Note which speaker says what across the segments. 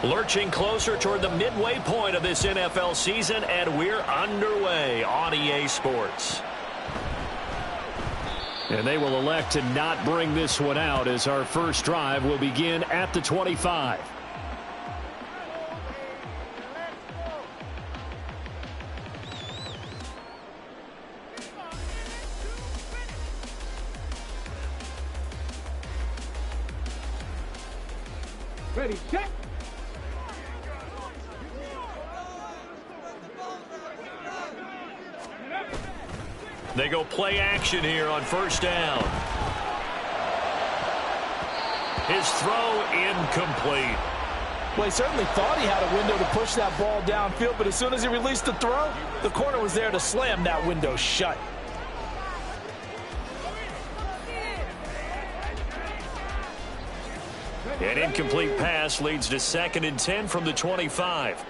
Speaker 1: Lurching closer toward the midway point of this NFL season, and we're underway on EA Sports. And they will elect to not bring this one out as our first drive will begin at the 25.
Speaker 2: Ready, set.
Speaker 1: They go play action here on first down. His throw incomplete.
Speaker 3: Well, he certainly thought he had a window to push that ball downfield, but as soon as he released the throw, the corner was there to slam that window shut.
Speaker 1: An incomplete pass leads to 2nd and 10 from the 25.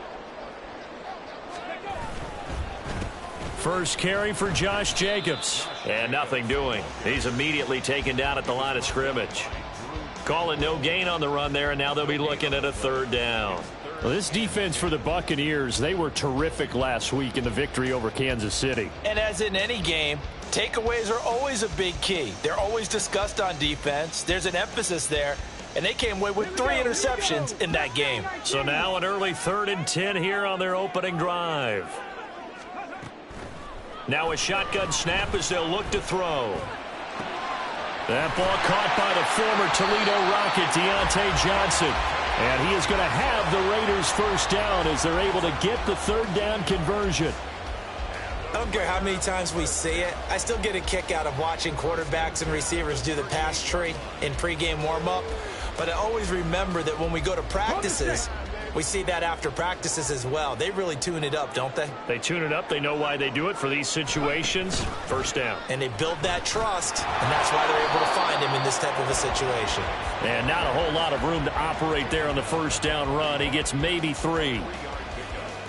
Speaker 1: First carry for Josh Jacobs. And nothing doing. He's immediately taken down at the line of scrimmage. Calling no gain on the run there, and now they'll be looking at a 3rd down.
Speaker 4: Well, this defense for the Buccaneers, they were terrific last week in the victory over Kansas City.
Speaker 3: And as in any game, takeaways are always a big key. They're always discussed on defense. There's an emphasis there. And they came away with 3 interceptions in that game.
Speaker 1: So now an early 3rd and 10 here on their opening drive. Now a shotgun snap as they'll look to throw. That ball caught by the former Toledo Rocket, Deontay Johnson. And he is going to have the Raiders first down as they're able to get the 3rd down conversion.
Speaker 5: I don't care how many times we see it. I still get a kick out of watching quarterbacks and receivers do the pass tree in pregame warm-up. But I always remember that when we go to practices, we see that after practices as well. They really tune it up, don't they?
Speaker 1: They tune it up. They know why they do it for these situations. First down.
Speaker 5: And they build that trust, and that's why they're able to find him in this type of a situation.
Speaker 1: And not a whole lot of room to operate there on the first down run. He gets maybe 3.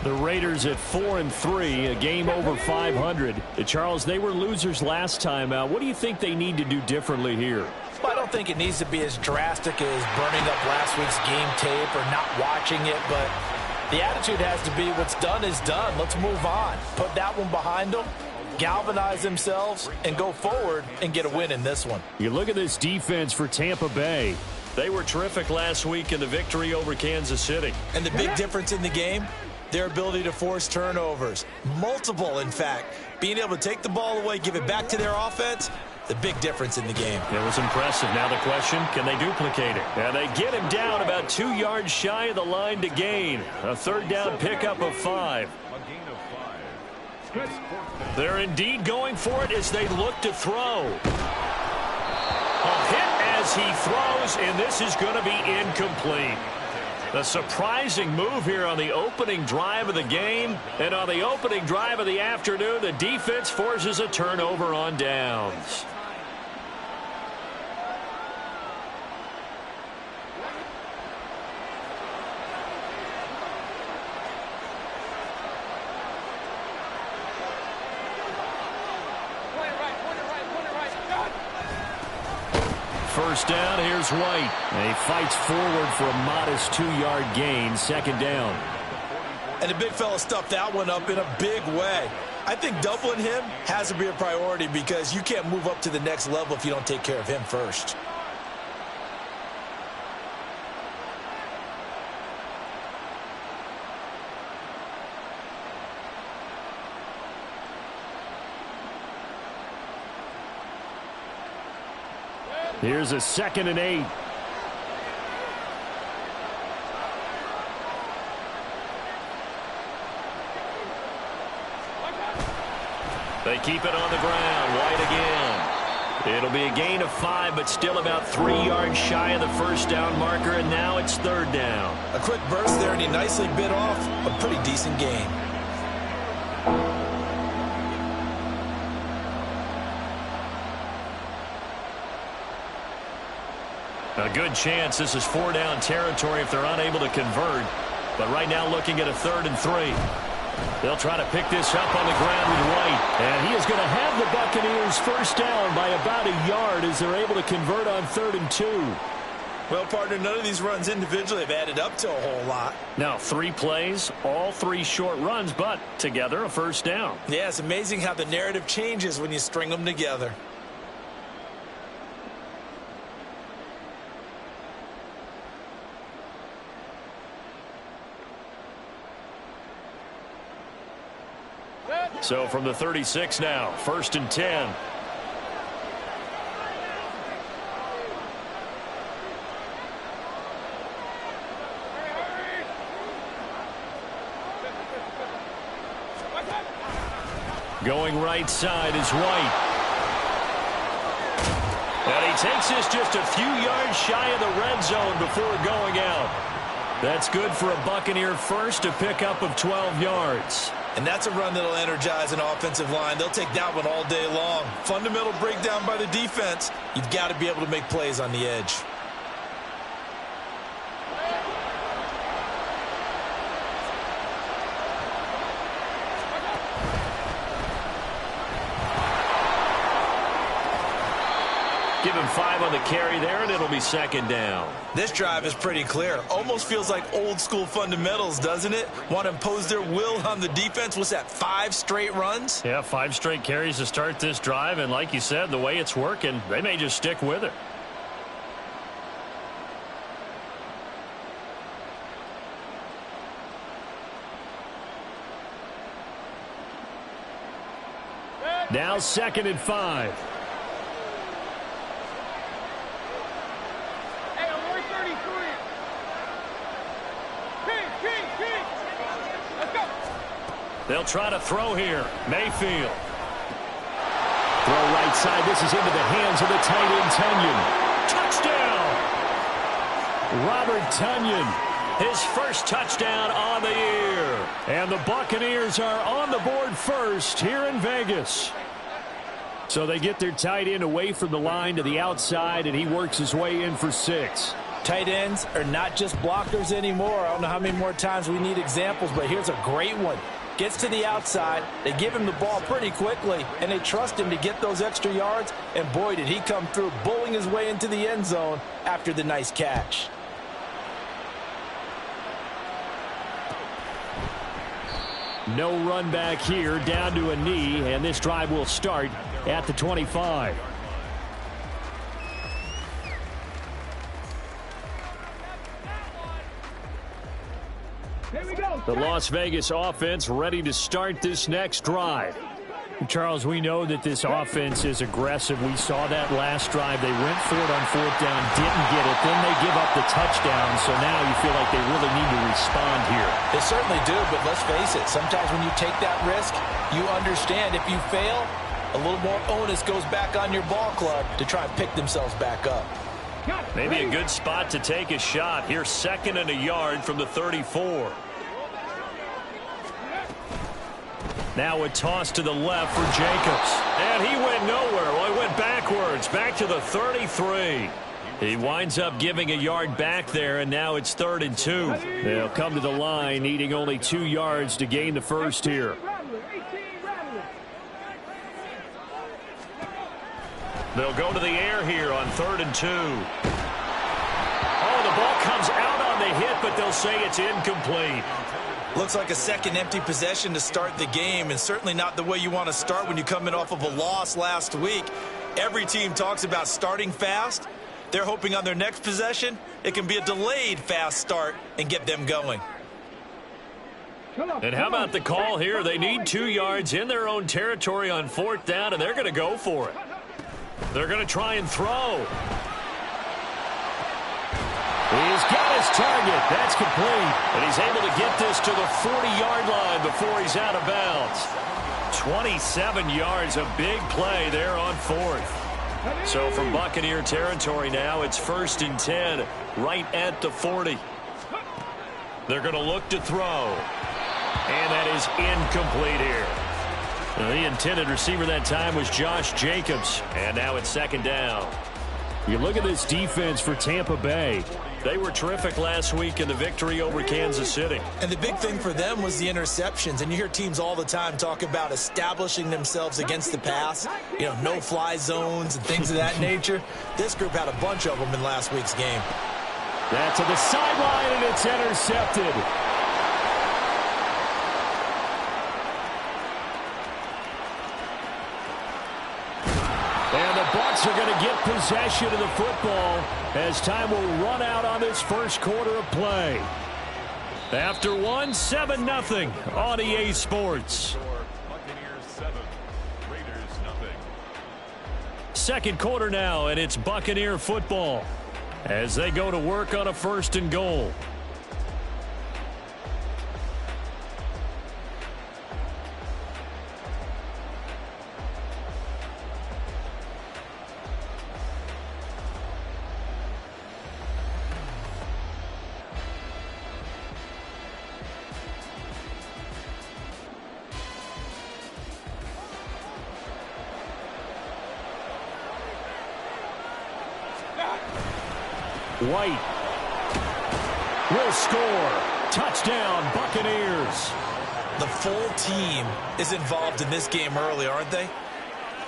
Speaker 1: The Raiders at 4-3, a game over 500. Charles, they were losers last time out. What do you think they need to do differently here?
Speaker 3: Well, I don't think it needs to be as drastic as burning up last week's game tape or not watching it, but the attitude has to be what's done is done. Let's move on. Put that one behind them, galvanize themselves, and go forward and get a win in this one.
Speaker 4: You look at this defense for Tampa Bay.
Speaker 1: They were terrific last week in the victory over Kansas City.
Speaker 5: And the big difference in the game, their ability to force turnovers. Multiple, in fact. Being able to take the ball away, give it back to their offense, the big difference in the game.
Speaker 1: It was impressive. Now the question, can they duplicate it? And they get him down about 2 yards shy of the line to gain. A 3rd down pickup of 5. They're indeed going for it as they look to throw. A hit as he throws, and this is going to be incomplete. A surprising move here on the opening drive of the game. And on the opening drive of the afternoon, the defense forces a turnover on downs. First down, here's White. And he fights forward for a modest 2-yard gain, 2nd down.
Speaker 3: And the big fella stuffed that one up in a big way. I think doubling him has to be a priority because you can't move up to the next level if you don't take care of him first.
Speaker 4: Here's a 2nd and 8.
Speaker 1: They keep it on the ground. White again. It'll be a gain of 5, but still about 3 yards shy of the first down marker, and now it's 3rd down.
Speaker 3: A quick burst there, and he nicely bit off a pretty decent gain.
Speaker 1: A good chance this is 4-down territory if they're unable to convert. But right now looking at a 3rd and 3. They'll try to pick this up on the ground with White.
Speaker 4: And he is going to have the Buccaneers first down by about a yard as they're able to convert on 3rd and 2.
Speaker 5: Well, partner, none of these runs individually have added up to a whole lot.
Speaker 4: Now, 3 plays, all 3 short runs, but together a first down.
Speaker 5: Yeah, it's amazing how the narrative changes when you string them together.
Speaker 4: So from the 36 now, 1st and 10. Going right side is White. And he takes this just a few yards shy of the red zone before going out. That's good for a Buccaneer first, a pickup of 12 yards.
Speaker 5: And that's a run that'll energize an offensive line. They'll take that one all day long. Fundamental breakdown by the defense. You've got to be able to make plays on the edge.
Speaker 4: Give him 5 on the carry there, and it'll be 2nd down.
Speaker 5: This drive is pretty clear. Almost feels like old school fundamentals, doesn't it? Want to impose their will on the defense. What's that, 5 straight runs?
Speaker 4: Yeah, 5 straight carries to start this drive, and like you said, the way it's working, they may just stick with it. Now 2nd and 5. They'll try to throw here. Mayfield. Throw right side. This is into the hands of the tight end, Tonyan. Touchdown! Robert Tonyan. His first touchdown on the year. And the Buccaneers are on the board first here in Vegas. So they get their tight end away from the line to the outside, and he works his way in for 6.
Speaker 3: Tight ends are not just blockers anymore. I don't know how many more times we need examples, but here's a great one. Gets to the outside, they give him the ball pretty quickly, and they trust him to get those extra yards, and boy, did he come through, bowling his way into the end zone after the nice catch.
Speaker 4: No run back here, down to a knee, and this drive will start at the 25. The Las Vegas offense ready to start this next drive. Charles, we know that this offense is aggressive. We saw that last drive. They went for it on 4th down, didn't get it. Then they give up the touchdown, so now you feel like they really need to respond here.
Speaker 3: They certainly do, but let's face it. Sometimes when you take that risk, you understand if you fail, a little more onus goes back on your ball club to try and pick themselves back up.
Speaker 4: Maybe a good spot to take a shot. Here, 2nd and a yard from the 34. Now a toss to the left for Jacobs. And he went nowhere. Well, he went backwards, back to the 33. He winds up giving a yard back there, and now it's 3rd and 2. They'll come to the line, needing only 2 yards to gain the first here. They'll go to the air here on 3rd and 2. Oh, the ball comes out on the hit, but they'll say it's incomplete.
Speaker 5: Looks like a second empty possession to start the game, and certainly not the way you want to start when you're coming off of a loss last week. Every team talks about starting fast. They're hoping on their next possession, it can be a delayed fast start and get them going.
Speaker 4: And how about the call here? They need 2 yards in their own territory on 4th down, and they're going to go for it. They're going to try and throw. He's got his target. That's complete. And he's able to get this to the 40-yard line before he's out of bounds. 27 yards, a big play there on 4th. So from Buccaneer territory now, it's 1st and 10, right at the 40. They're going to look to throw. And that is incomplete here. Now, the intended receiver that time was Josh Jacobs. And now it's 2nd down. You look at this defense for Tampa Bay. They were terrific last week in the victory over Kansas City.
Speaker 5: And the big thing for them was the interceptions. And you hear teams all the time talk about establishing themselves against the pass. You know, no-fly zones and things of that nature. This group had a bunch of them in last week's game.
Speaker 4: That's to the sideline, and it's intercepted. And the Bucs are going to get possession of the football as time will run out on this first quarter of play. After 7-0 on EA Sports.
Speaker 2: Buccaneers 7, Raiders nothing.
Speaker 1: Second quarter now, and it's Buccaneer football as they go to work on a 1st and goal. White will score. Touchdown, Buccaneers.
Speaker 5: The full team is involved in this game early, aren't they?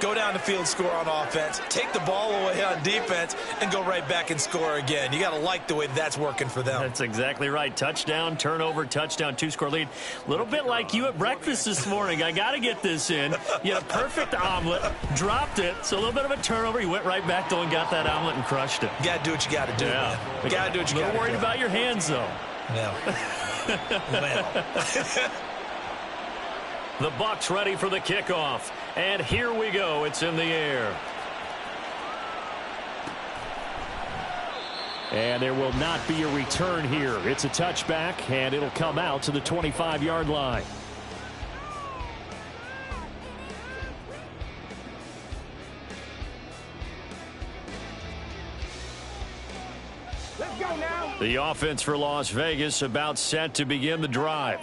Speaker 5: Go down the field, score on offense, take the ball away on defense, and go right back and score again. You got to like the way that's working for them.
Speaker 1: That's exactly right. Touchdown, turnover, touchdown, 2-score lead. A little bit like you at breakfast this morning. I got to get this in. You had a perfect omelet, dropped it, so a little bit of a turnover. You went right back, though, and got that omelet and crushed it.
Speaker 5: You got to do what you got to do, man. You got to do what you got to do.
Speaker 1: A little worried about your hands, though.
Speaker 5: Yeah. Well.
Speaker 1: The Bucs ready for the kickoff. And here we go. It's in the air.
Speaker 4: And there will not be a return here. It's a touchback, and it'll come out to the 25-yard line.
Speaker 6: Let's go now.
Speaker 1: The offense for Las Vegas about set to begin the drive.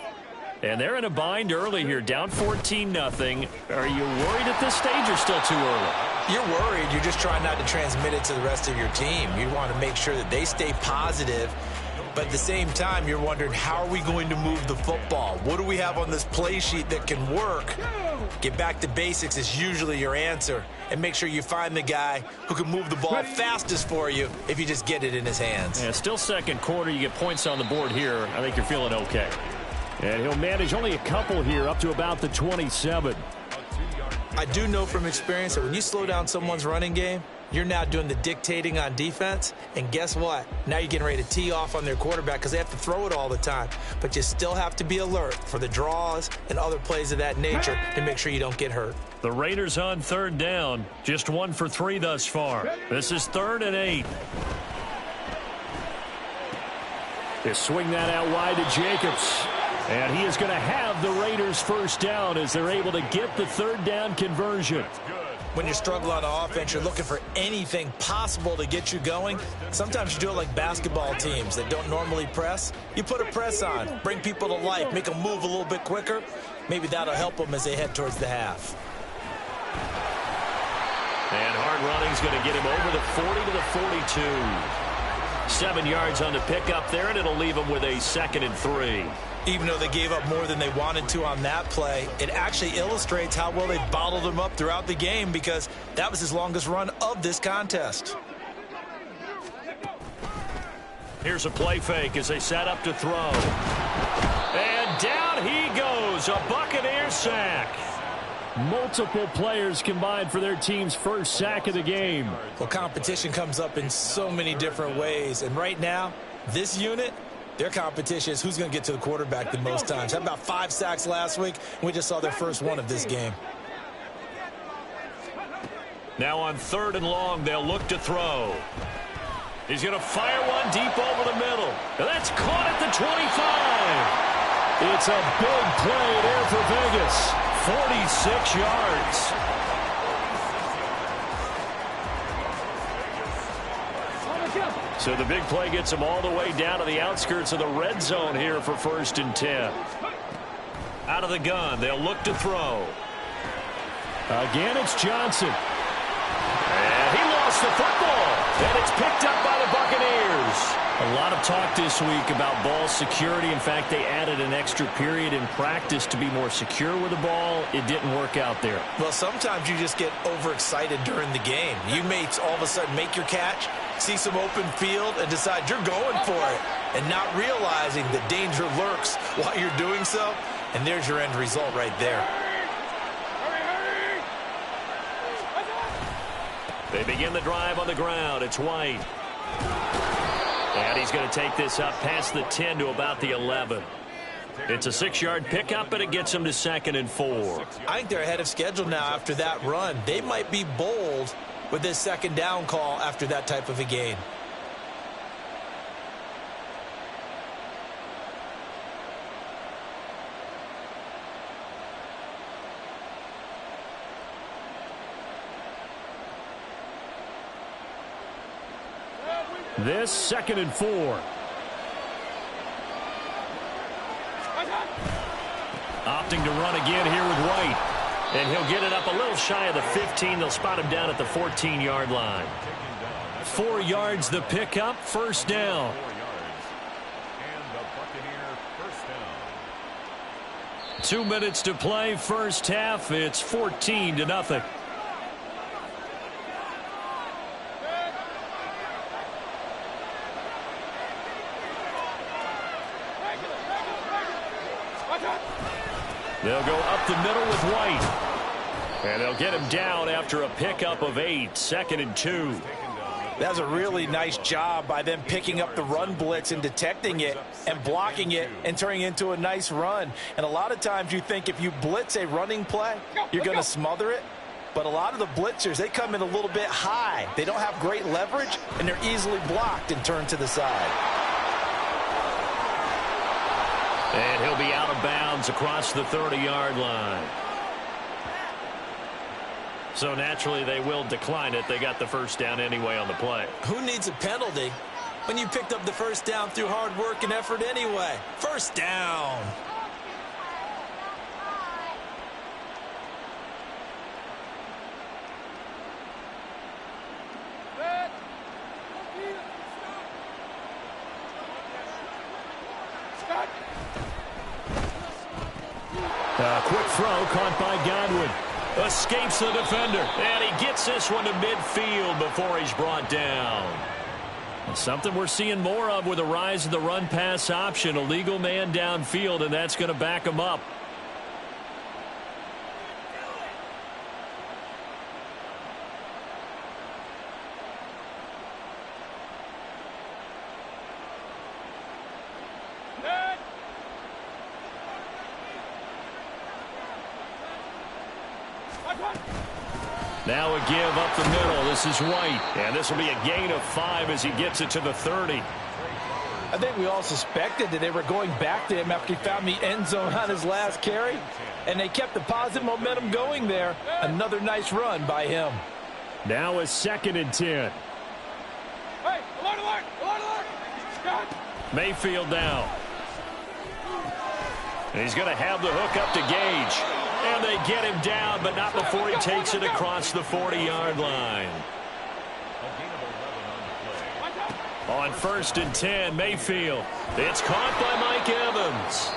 Speaker 1: And they're in a bind early here, down 14-0. Are you worried at this stage or still too early?
Speaker 5: You're worried. You're just trying not to transmit it to the rest of your team. You want to make sure that they stay positive. But at the same time, you're wondering, how are we going to move the football? What do we have on this play sheet that can work? Get back to basics is usually your answer. And make sure you find the guy who can move the ball fastest for you if you just get it in his hands.
Speaker 1: Yeah, still second quarter. You get points on the board here. I think you're feeling okay.
Speaker 4: And he'll manage only a couple here up to about the 27.
Speaker 5: I do know from experience that when you slow down someone's running game, you're now doing the dictating on defense. And guess what? Now you're getting ready to tee off on their quarterback because they have to throw it all the time. But you still have to be alert for the draws and other plays of that nature to make sure you don't get hurt.
Speaker 1: The Raiders on 3rd down. Just 1 for 3 thus far. This is 3rd and 8.
Speaker 4: They swing that out wide to Jacobs. And he is going to have the Raiders first down as they're able to get the 3rd down conversion.
Speaker 5: When you struggle on offense, you're looking for anything possible to get you going. Sometimes you do it like basketball teams that don't normally press. You put a press on, bring people to life, make them move a little bit quicker. Maybe that'll help them as they head towards the half.
Speaker 1: And hard running is going to get him over the 40 to the 42. 7 yards on the pickup there, and it'll leave him with a 2nd and 3.
Speaker 5: Even though they gave up more than they wanted to on that play, it actually illustrates how well they bottled him up throughout the game because that was his longest run of this contest.
Speaker 1: Here's a play fake as they set up to throw. And down he goes, a Buccaneer sack.
Speaker 4: Multiple players combined for their team's first sack of the game.
Speaker 5: Well, competition comes up in so many different ways, and right now, this unit, their competition is who's going to get to the quarterback the most times. Had about 5 sacks last week, and we just saw their first one of this game.
Speaker 1: Now on 3rd and long, they'll look to throw. He's going to fire one deep over the middle. And that's caught at the 25.
Speaker 4: It's a big play there for Vegas.
Speaker 1: 46 yards. So the big play gets them all the way down to the outskirts of the red zone here for 1st and 10. Out of the gun, they'll look to throw.
Speaker 4: Again, it's Johnson.
Speaker 1: And he lost the football. And it's picked up by the Buccaneers. A lot of talk this week about ball security. In fact, they added an extra period in practice to be more secure with the ball. It didn't work out there.
Speaker 5: Well, sometimes you just get overexcited during the game. You may all of a sudden make your catch, see some open field, and decide you're going for it, and not realizing the danger lurks while you're doing so. And there's your end result right there.
Speaker 1: They begin the drive on the ground. It's White. And he's going to take this up past the 10 to about the 11. It's a 6-yard pickup, and it gets him to 2nd and 4.
Speaker 5: I think they're ahead of schedule now after that run. They might be bold with this 2nd down call after that type of a gain.
Speaker 1: This 2nd and 4. Opting to run again here with White. And he'll get it up a little shy of the 15. They'll spot him down at the 14-yard line. 4 yards the pickup, 1st down.
Speaker 2: 4 yards. And the Buccaneer first down.
Speaker 1: 2 minutes to play, 1st half. It's 14-0. They'll go up the middle with White. And they'll get him down after a pickup of 8, 2nd and 2.
Speaker 5: That's a really nice job by them picking up the run blitz and detecting it and blocking it and turning it into a nice run. And a lot of times you think if you blitz a running play, you're going to smother it. But a lot of the blitzers, they come in a little bit high. They don't have great leverage, and they're easily blocked and turned to the side.
Speaker 1: And he'll be out of bounds across the 30-yard line. So naturally they will decline it. They got the 1st down anyway on the play.
Speaker 5: Who needs a penalty when you picked up the 1st down through hard work and effort anyway? 1st down.
Speaker 1: A quick throw caught by Godwin. Escapes the defender. And he gets this one to midfield before he's brought down. Something we're seeing more of with the rise of the run-pass option. A legal man downfield, and that's going to back him up. Now a give up the middle. This is White. And this will be a gain of 5 as he gets it to the 30.
Speaker 3: I think we all suspected that they were going back to him after he found the end zone on his last carry. And they kept the positive momentum going there. Another nice run by him.
Speaker 1: Now a 2nd and 10.
Speaker 6: Hey, alert. Scott.
Speaker 1: Mayfield down. And he's going to have the hook up to Gage. And they get him down, but not before he takes it across the 40-yard line. On 1st and 10, Mayfield. It's caught by Mike Evans.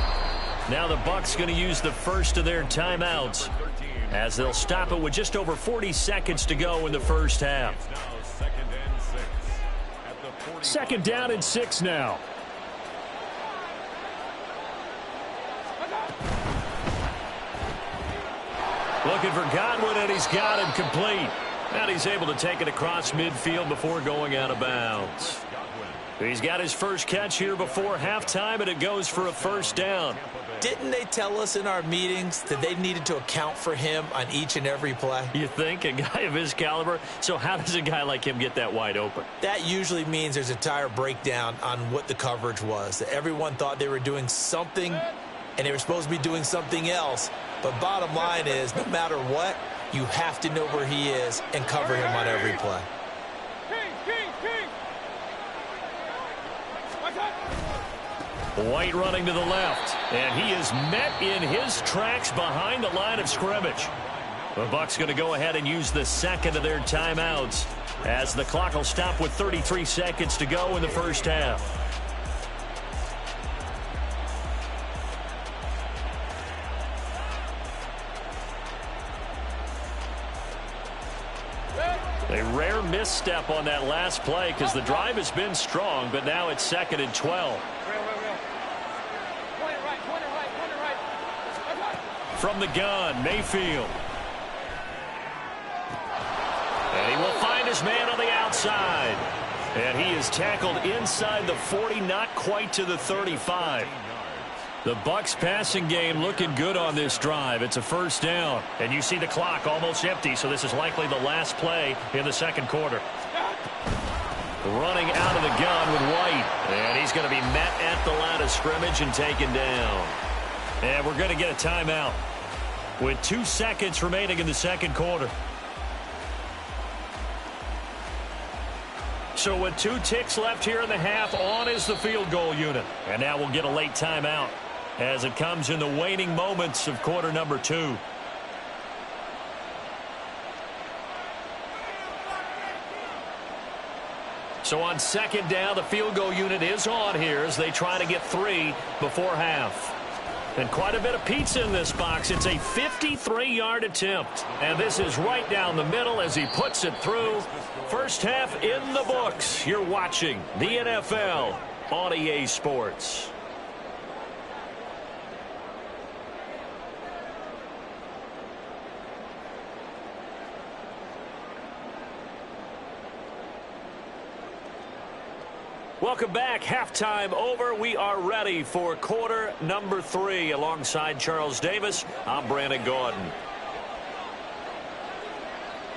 Speaker 1: Now the Bucs going to use the first of their timeouts as they'll stop it with just over 40 seconds to go in the 1st half. 2nd down and 6 now. Looking for Godwin, and he's got him complete. And he's able to take it across midfield before going out of bounds. He's got his first catch here before halftime, and it goes for a 1st down.
Speaker 5: Didn't they tell us in our meetings that they needed to account for him on each and every play?
Speaker 1: You think? A guy of his caliber? So how does a guy like him get that wide open?
Speaker 5: That usually means there's a tire breakdown on what the coverage was. That everyone thought they were doing something, and they were supposed to be doing something else. But bottom line is, no matter what, you have to know where he is and cover him on every play.
Speaker 1: White running to the left, and he is met in his tracks behind the line of scrimmage. The Bucs going to go ahead and use the 2nd of their timeouts as the clock will stop with 33 seconds to go in the first half. A rare misstep on that last play because the drive has been strong, but now it's 2nd and 12. From the gun, Mayfield. And he will find his man on the outside. And he is tackled inside the 40, not quite to the 35. The Bucs passing game looking good on this drive. It's a first down. And you see the clock almost empty, so this is likely the last play in the second quarter. Running out of the gun with White. And he's going to be met at the line of scrimmage and taken down. And we're going to get a timeout with 2 seconds remaining in the second quarter. So with 2 ticks left here in the half, on is the field goal unit. And now we'll get a late timeout as it comes in the waning moments of quarter number 2. So on second down, the field goal unit is on here as they try to get 3 before half. And quite a bit of pizza in this box. It's a 53-yard attempt. And this is right down the middle as he puts it through. First half in the books. You're watching the NFL on EA Sports. Welcome back. Halftime over. We are ready for quarter number 3. Alongside Charles Davis, I'm Brandon Gordon.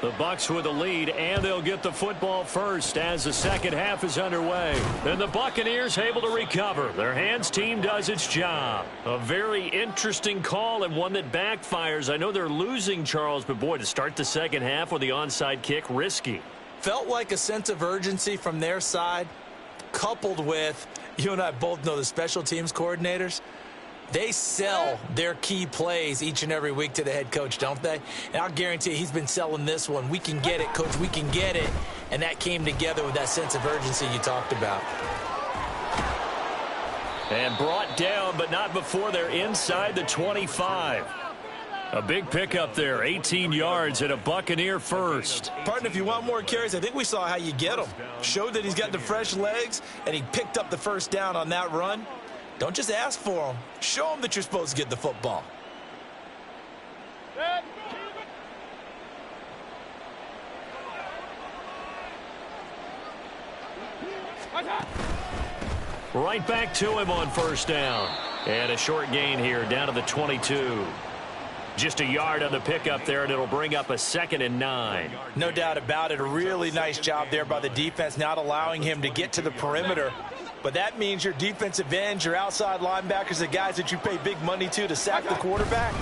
Speaker 1: The Bucs with the lead, and they'll get the football first as the second half is underway. And the Buccaneers able to recover. Their hands team does its job. A very interesting call and one that backfires. I know they're losing, Charles, but boy, to start the second half with the onside kick, risky.
Speaker 5: Felt like a sense of urgency from their side, coupled with, you and I both know the special teams coordinators, they sell their key plays each and every week to the head coach, don't they? And I'll guarantee he's been selling this one. We can get it, coach, we can get it. And that came together with that sense of urgency you talked about.
Speaker 1: And brought down, but not before they're inside the 25. A big pickup there, 18 yards and a Buccaneer first.
Speaker 5: Partner, if you want more carries, I think we saw how you get them. Showed that he's got the fresh legs, and he picked up the first down on that run. Don't just ask for them. Show them that you're supposed to get the football.
Speaker 1: Right back to him on first down. And a short gain here down to the 22. Just a yard on the pickup there, and it'll bring up a 2nd and 9.
Speaker 5: No doubt about it. A really nice job there by the defense, not allowing him to get to the perimeter. But that means your defensive ends, your outside linebackers, the guys that you pay big money to sack the quarterback,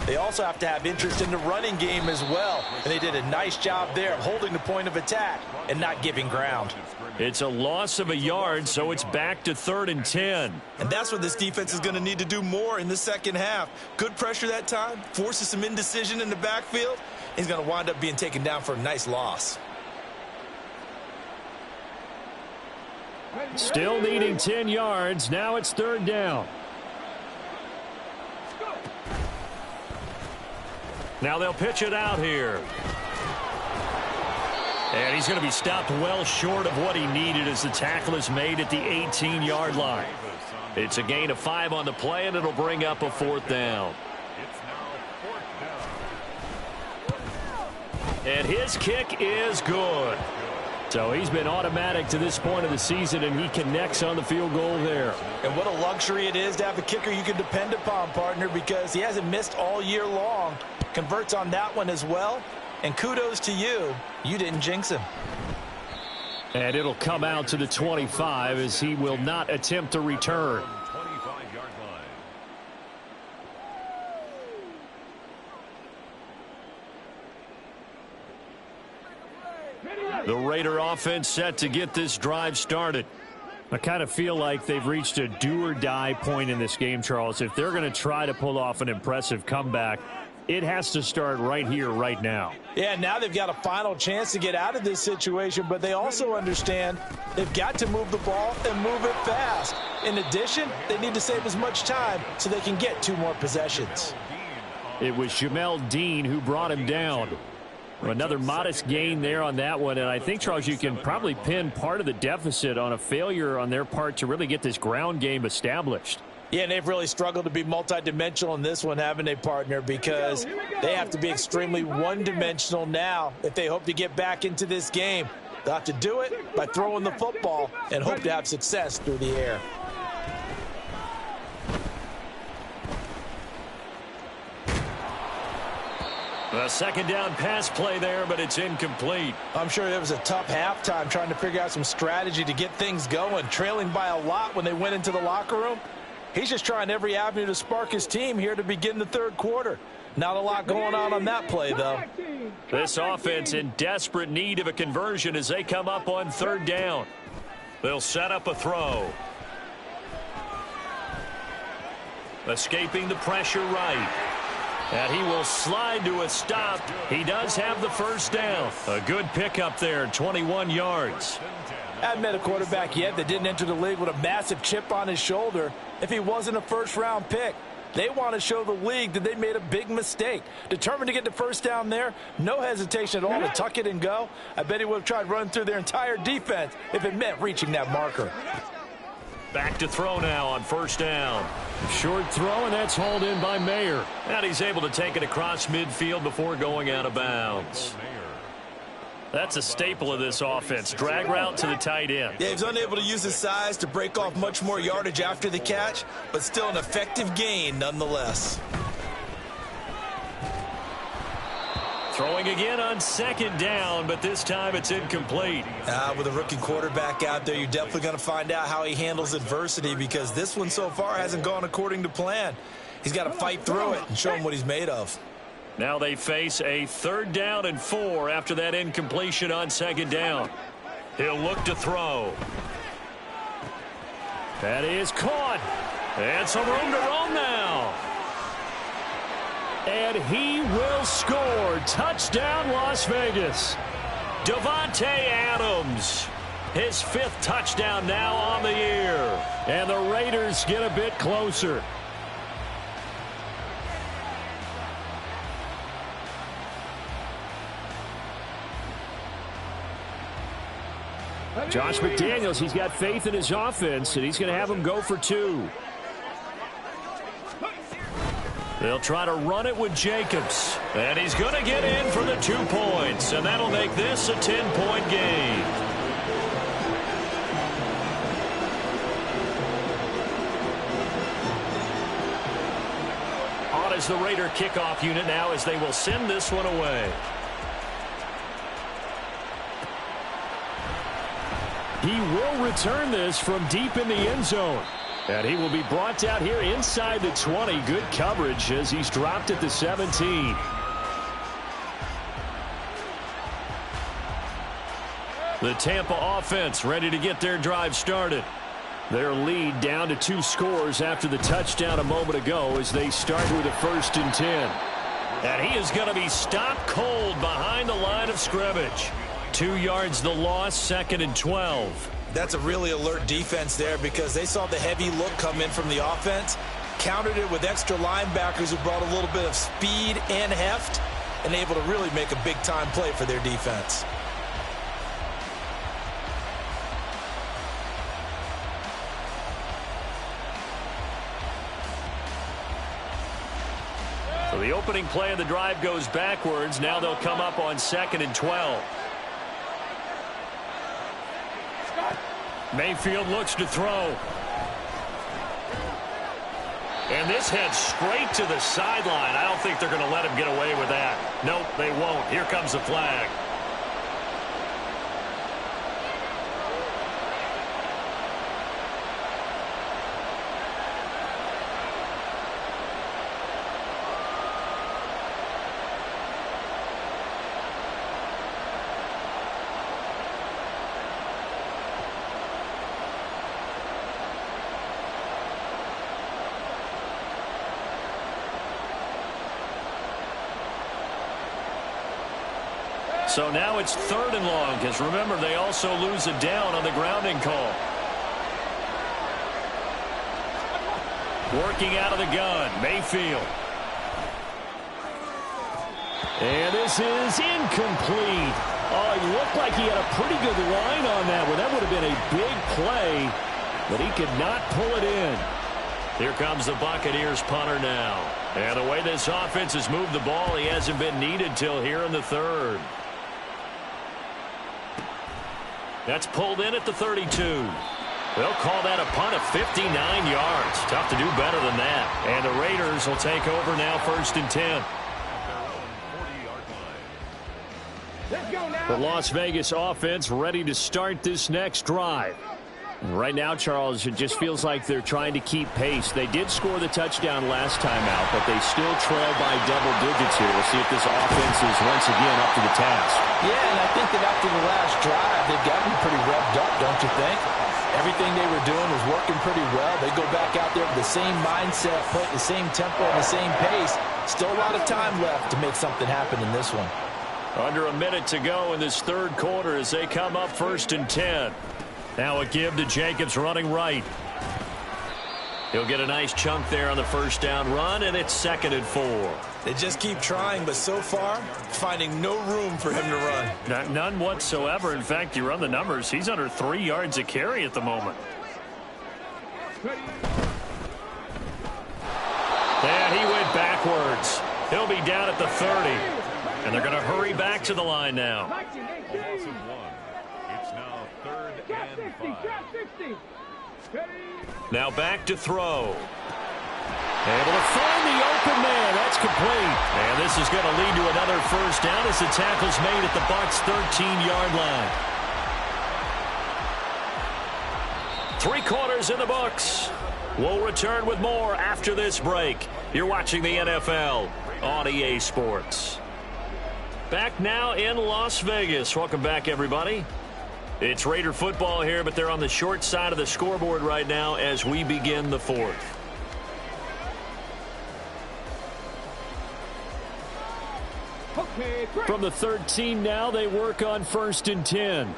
Speaker 5: they also have to have interest in the running game as well. And they did a nice job there of holding the point of attack and not giving ground.
Speaker 1: It's a loss of a yard, so it's back to 3rd and 10.
Speaker 5: And that's what this defense is going to need to do more in the second half. Good pressure that time, forces some indecision in the backfield. He's going to wind up being taken down for a nice loss.
Speaker 1: Still needing 10 yards. Now it's 3rd down. Now they'll pitch it out here. And he's going to be stopped well short of what he needed as the tackle is made at the 18-yard line. It's a gain of 5 on the play, and it'll bring up a 4th down. And his kick is good. So he's been automatic to this point of the season, and he connects on the field goal there.
Speaker 5: And what a luxury it is to have a kicker you can depend upon, partner, because he hasn't missed all year long. Converts on that one as well. And kudos to you. You didn't jinx him.
Speaker 1: And it'll come out to the 25 as he will not attempt to return. The Raider offense set to get this drive started. I kind of feel like they've reached a do-or-die point in this game, Charles. If they're going to try to pull off an impressive comeback, It has to start right here, right now.
Speaker 5: Yeah, now they've got a final chance to get out of this situation, but they also understand they've got to move the ball and move it fast. In addition, they need to save as much time so they can get 2 more possessions.
Speaker 1: It was Jamel Dean who brought him down. Another modest gain there on that one, and I think, Charles, you can probably pin part of the deficit on a failure on their part to really get this ground game established.
Speaker 5: Yeah, and they've really struggled to be multidimensional in this one, haven't they, partner? Because they have to be extremely one-dimensional now if they hope to get back into this game. They'll have to do it by throwing the football and hope to have success through the air.
Speaker 1: A second down pass play there, but it's incomplete.
Speaker 5: I'm sure it was a tough halftime trying to figure out some strategy to get things going, trailing by a lot when they went into the locker room. He's just trying every avenue to spark his team here to begin the third quarter. Not a lot going on that play, though.
Speaker 1: This offense in desperate need of a conversion as they come up on third down. They'll set up a throw. Escaping the pressure right. And he will slide to a stop. He does have the first down. A good pickup there, 21 yards.
Speaker 5: I haven't met a quarterback yet that didn't enter the league with a massive chip on his shoulder if he wasn't a first-round pick. They want to show the league that they made a big mistake. Determined to get the first down there, no hesitation at all to tuck it and go. I bet he would have tried running through their entire defense if it meant reaching that marker.
Speaker 1: Back to throw now on first down. Short throw, and that's hauled in by Mayer. And he's able to take it across midfield before going out of bounds. That's a staple of this offense. Drag route to the tight end.
Speaker 5: Yeah, he's unable to use his size to break off much more yardage after the catch, but still an effective gain nonetheless.
Speaker 1: Throwing again on second down, but this time it's incomplete.
Speaker 5: With a rookie quarterback out there, you're definitely going to find out how he handles adversity because this one so far hasn't gone according to plan. He's got to fight through it and show him what he's made of.
Speaker 1: Now they face a 3rd down and 4 after that incompletion on second down. He'll look to throw. That is caught. And some room to roam now. And he will score. Touchdown, Las Vegas. Davante Adams. His 5th touchdown now on the year. And the Raiders get a bit closer. Josh McDaniels, he's got faith in his offense, and he's going to have him go for 2. They'll try to run it with Jacobs. And he's going to get in for the 2 points, and that'll make this a 10-point game. On is the Raider kickoff unit now as they will send this one away. He will return this from deep in the end zone. And he will be brought down here inside the 20. Good coverage as he's dropped at the 17. The Tampa offense ready to get their drive started. Their lead down to 2 scores after the touchdown a moment ago as they start with a 1st and 10. And he is going to be stopped cold behind the line of scrimmage. 2 yards the loss, 2nd and 12.
Speaker 5: That's a really alert defense there because they saw the heavy look come in from the offense, countered it with extra linebackers who brought a little bit of speed and heft, and able to really make a big-time play for their defense.
Speaker 1: So the opening play of the drive goes backwards. Now they'll come up on 2nd and 12. Mayfield looks to throw. And this heads straight to the sideline. I don't think they're going to let him get away with that. Nope, they won't. Here comes the flag. So now it's 3rd and long, because remember, they also lose a down on the grounding call. Working out of the gun, Mayfield. And this is incomplete. Oh, he looked like he had a pretty good line on that one. That would have been a big play, but he could not pull it in. Here comes the Buccaneers punter now. And the way this offense has moved the ball, he hasn't been needed till here in the 3rd. That's pulled in at the 32. They'll call that a punt of 59 yards. Tough to do better than that. And the Raiders will take over now, 1st and 10. The Las Vegas offense ready to start this next drive.
Speaker 4: Right now, Charles, it just feels like they're trying to keep pace. They did score the touchdown last time out, but they still trail by double digits here. We'll see if this offense is once again up to the task.
Speaker 3: Yeah, and I think that after the last drive, they've gotten pretty revved up, don't you think? Everything they were doing was working pretty well. They go back out there with the same mindset, play at the same tempo and the same pace. Still a lot of time left to make something happen in this one.
Speaker 1: Under a minute to go in this 3rd quarter as they come up 1st and 10. Now a give to Jacobs running right. He'll get a nice chunk there on the 1st down run, and it's 2nd and 4.
Speaker 5: They just keep trying, but so far, finding no room for him to run.
Speaker 1: None whatsoever. In fact, you run the numbers. He's under 3 yards a carry at the moment. And he went backwards. He'll be down at the 30. And they're going to hurry back to the line now.
Speaker 2: A loss of 1. It's now 3rd and 5.
Speaker 1: Now back to throw. Able to find the open man. That's complete. And this is going to lead to another 1st down as the tackle's made at the Bucs' 13-yard line. 3 quarters in the books. We'll return with more after this break. You're watching the NFL on EA Sports. Back now in Las Vegas. Welcome back, everybody. It's Raider football here, but they're on the short side of the scoreboard right now as we begin the 4th. From the 13 now, they work on 1st and 10.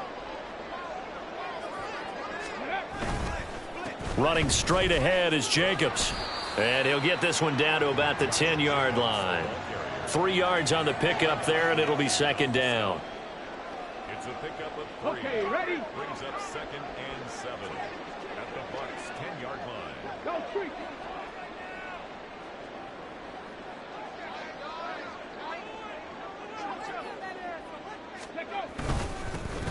Speaker 1: Running straight ahead is Jacobs. And he'll get this one down to about the 10-yard line. 3 yards on the pickup there, and it'll be 2nd down.
Speaker 2: It's a pickup of 3.
Speaker 6: Okay, ready?
Speaker 2: Brings up 2nd and 7 at the Bucs' 10-yard line.
Speaker 6: Go street.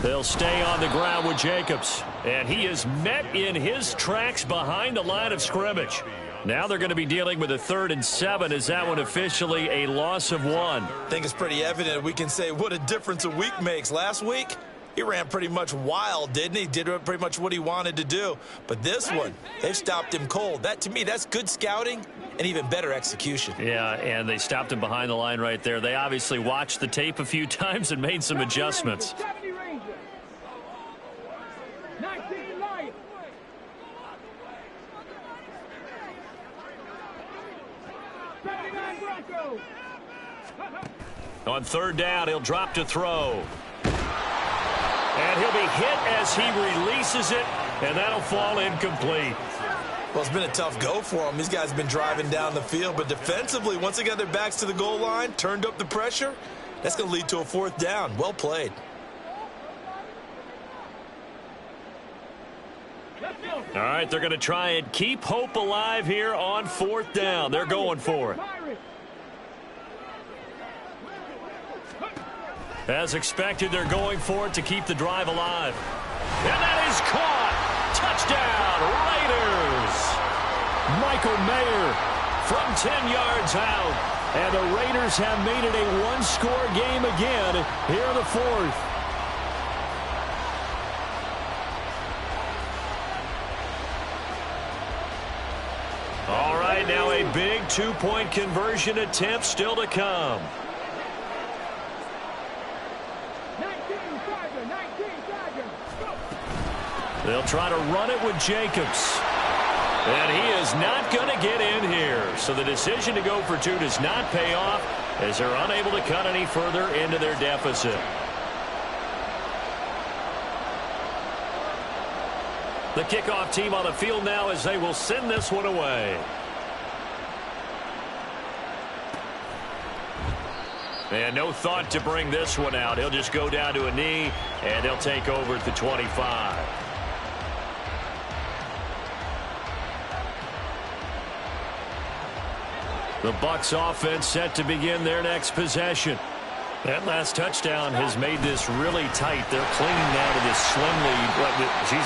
Speaker 1: They'll stay on the ground with Jacobs. And he is met in his tracks behind the line of scrimmage. Now they're going to be dealing with a 3rd and 7. Is that one officially a loss of 1?
Speaker 5: I think it's pretty evident. We can say what a difference a week makes. Last week, he ran pretty much wild, didn't he? Did pretty much what he wanted to do. But this one, they've stopped him cold. That, to me, that's good scouting and even better execution.
Speaker 1: Yeah, and they stopped him behind the line right there. They obviously watched the tape a few times and made some adjustments.
Speaker 6: 70 Rangers. 19 Lions.
Speaker 1: On 3rd down, he'll drop to throw. And he'll be hit as he releases it, and that'll fall incomplete.
Speaker 5: Well, it's been a tough go for him. These guys have been driving down the field, but defensively, once they got their backs to the goal line, turned up the pressure, that's going to lead to a 4th down. Well played.
Speaker 1: All right, they're going to try and keep hope alive here on 4th down. They're going for it. As expected, they're going for it to keep the drive alive. And that is caught. Touchdown, Raiders. Michael Mayer from 10 yards out. And the Raiders have made it a one-score game again here in the 4th. All right, now a big 2-point conversion attempt still to come.
Speaker 6: 19 Tiger.
Speaker 1: They'll try to run it with Jacobs. And he is not going to get in here. So the decision to go for 2 does not pay off as they're unable to cut any further into their deficit. The kickoff team on the field now as they will send this one away. And no thought to bring this one out. He'll just go down to a knee, and they'll take over at the 25. The Bucs offense set to begin their next possession. That last touchdown has made this really tight. They're clinging now to this slim lead.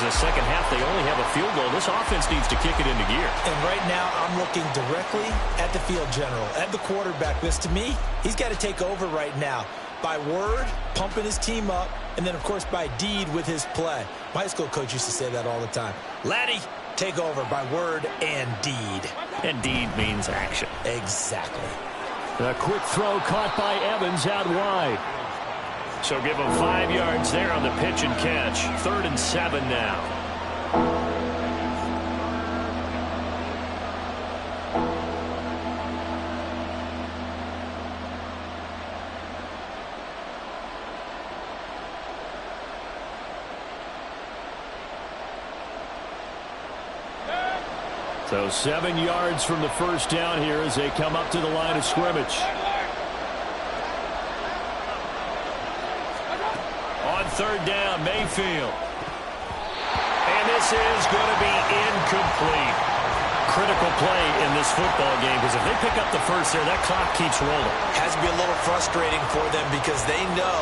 Speaker 1: The second half, they only have a field goal. This offense needs to kick it into gear.
Speaker 5: And right now, I'm looking directly at the field general, at the quarterback. Because to me, he's got to take over right now. By word, pumping his team up, and then, of course, by deed with his play. My high school coach used to say that all the time. Laddie, take over by word and deed.
Speaker 1: And deed means action.
Speaker 5: Exactly.
Speaker 1: A quick throw caught by Evans out wide. So give him 5 yards there on the pitch and catch. 3rd and 7 now. So 7 yards from the first down here as they come up to the line of scrimmage. On 3rd down, Mayfield. And this is going to be incomplete. Critical play in this football game because if they pick up the first there, that clock keeps rolling.
Speaker 5: Has to be a little frustrating for them because they know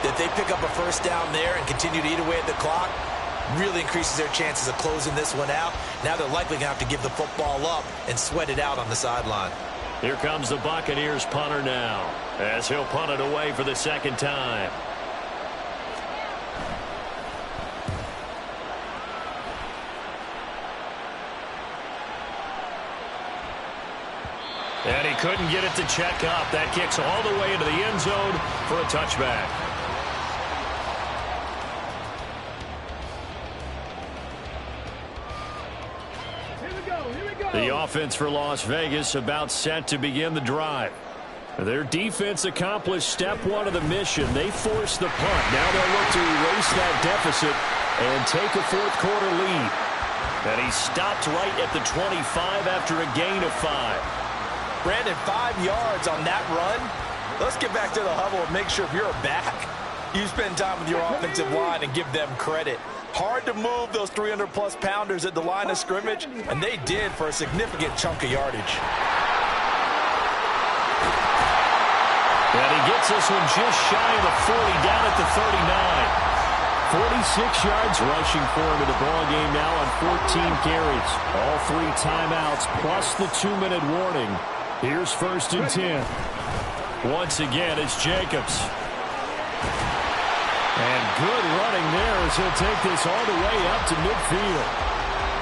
Speaker 5: that they pick up a first down there and continue to eat away at the clock. Really increases their chances of closing this one out. Now they're likely going to have to give the football up and sweat it out on the sideline.
Speaker 1: Here comes the Buccaneers punter now as he'll punt it away for the 2nd time. And he couldn't get it to check up. That kicks all the way into the end zone for a touchback. The offense for Las Vegas about set to begin the drive. Their defense accomplished step 1 of the mission. They forced the punt. Now they'll look to erase that deficit and take a 4th quarter lead. And he stopped right at the 25 after a gain of 5.
Speaker 5: Brandon, 5 yards on that run. Let's get back to the huddle and make sure if you're a back, you spend time with your offensive line and give them credit. Hard to move those 300-plus pounders at the line of scrimmage, and they did for a significant chunk of yardage.
Speaker 1: And he gets this one just shy of the 40, down at the 39. 46 yards rushing for him in the ballgame now on 14 carries. All 3 timeouts plus the 2-minute warning. Here's 1st and 10. Once again, it's Jacobs. And good running there as he'll take this all the way up to midfield.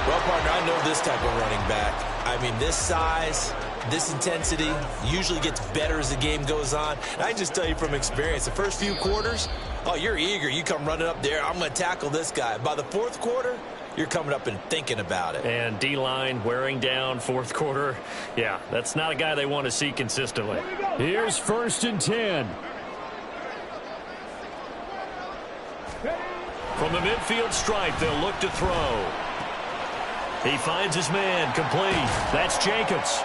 Speaker 5: Well, partner, I know this type of running back. I mean, this size, this intensity usually gets better as the game goes on. And I just tell you from experience, the first few quarters, oh, you're eager. You come running up there. I'm going to tackle this guy. By the 4th quarter, you're coming up and thinking about it.
Speaker 1: And D-line wearing down 4th quarter. Yeah, that's not a guy they want to see consistently. Here's 1st and 10. From the midfield stripe, they'll look to throw. He finds his man, complete. That's Jacobs.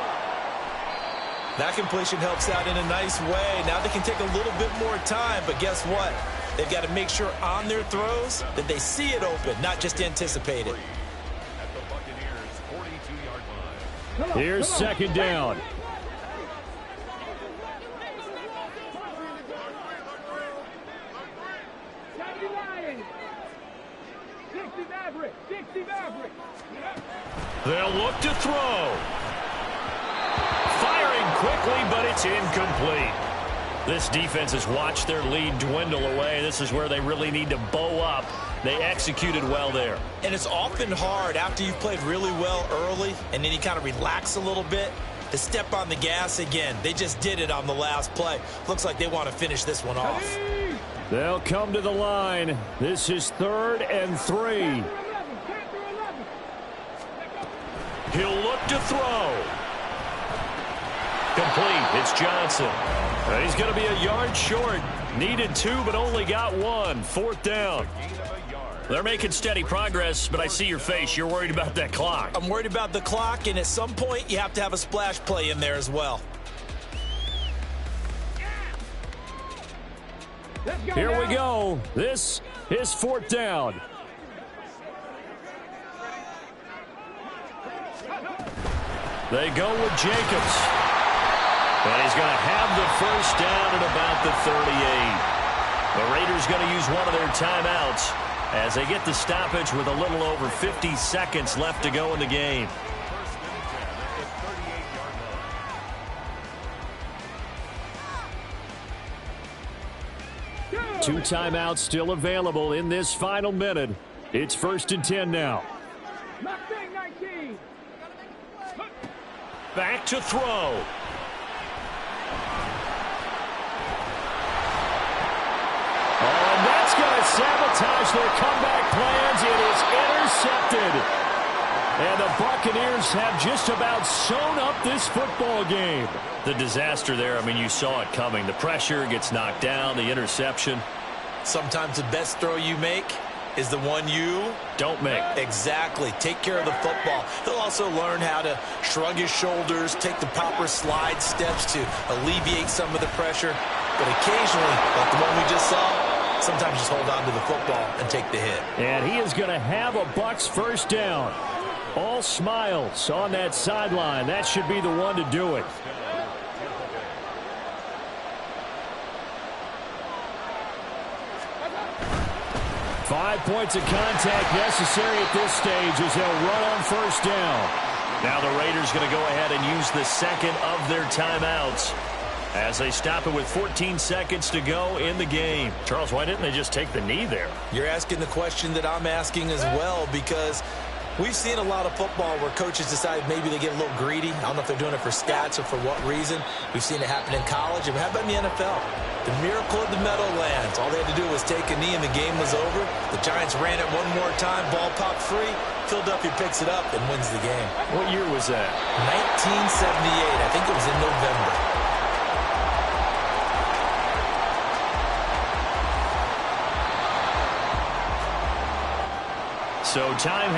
Speaker 5: That completion helps out in a nice way. Now they can take a little bit more time, but guess what? They've got to make sure on their throws that they see it open, not just anticipate it.
Speaker 2: At the Buccaneers' 42-yard line.
Speaker 1: Here's 2nd down. They'll look to throw. Firing quickly, but it's incomplete. This defense has watched their lead dwindle away. This is where they really need to bow up. They executed well there.
Speaker 5: And it's often hard after you've played really well early and then you kind of relax a little bit to step on the gas again. They just did it on the last play. Looks like they want to finish this one off.
Speaker 1: They'll come to the line. This is 3rd and 3. He'll look to throw. Complete. It's Johnson. He's going to be a yard short. Needed 2, but only got 1. 4th down. They're making steady progress, but I see your face. You're worried about that clock.
Speaker 5: I'm worried about the clock, and at some point, you have to have a splash play in there as well.
Speaker 4: Here we go. This is fourth down.
Speaker 1: They go with Jacobs. And he's going to have the first down at about the 38. The Raiders going to use one of their timeouts as they get the stoppage with a little over 50 seconds left to go in the game.
Speaker 4: Two timeouts still available in this final minute. It's 1st and 10 now.
Speaker 1: Back to throw.
Speaker 4: Oh, and that's going to sabotage their comeback plans. It is intercepted. And the Buccaneers have just about sewn up this football game.
Speaker 1: The disaster there, I mean, you saw it coming. The pressure gets knocked down, the interception.
Speaker 5: Sometimes the best throw you make is the one you
Speaker 1: don't make.
Speaker 5: Exactly. Take care of the football. He'll also learn how to shrug his shoulders, take the proper slide steps to alleviate some of the pressure. But occasionally, like the one we just saw, sometimes just hold on to the football and take the hit.
Speaker 4: And he is going to have a Bucs first down. All smiles on that sideline. That should be the one to do it. Five points of contact necessary at this stage as they'll run on first down.
Speaker 1: Now the Raiders going to go ahead and use the second of their timeouts as they stop it with 14 seconds to go in the game.
Speaker 4: Charles, why didn't they just take the knee there?
Speaker 5: You're asking the question that I'm asking as well, because we've seen a lot of football where coaches decide maybe they get a little greedy. I don't know if they're doing it for stats or for what reason. We've seen it happen in college. And how about in the NFL? The miracle of the Meadowlands. All they had to do was take a knee and the game was over. The Giants ran it one more time. Ball popped free. Philadelphia picks it up and wins the game.
Speaker 1: What year was that?
Speaker 5: 1978. I think it was in November.
Speaker 1: So time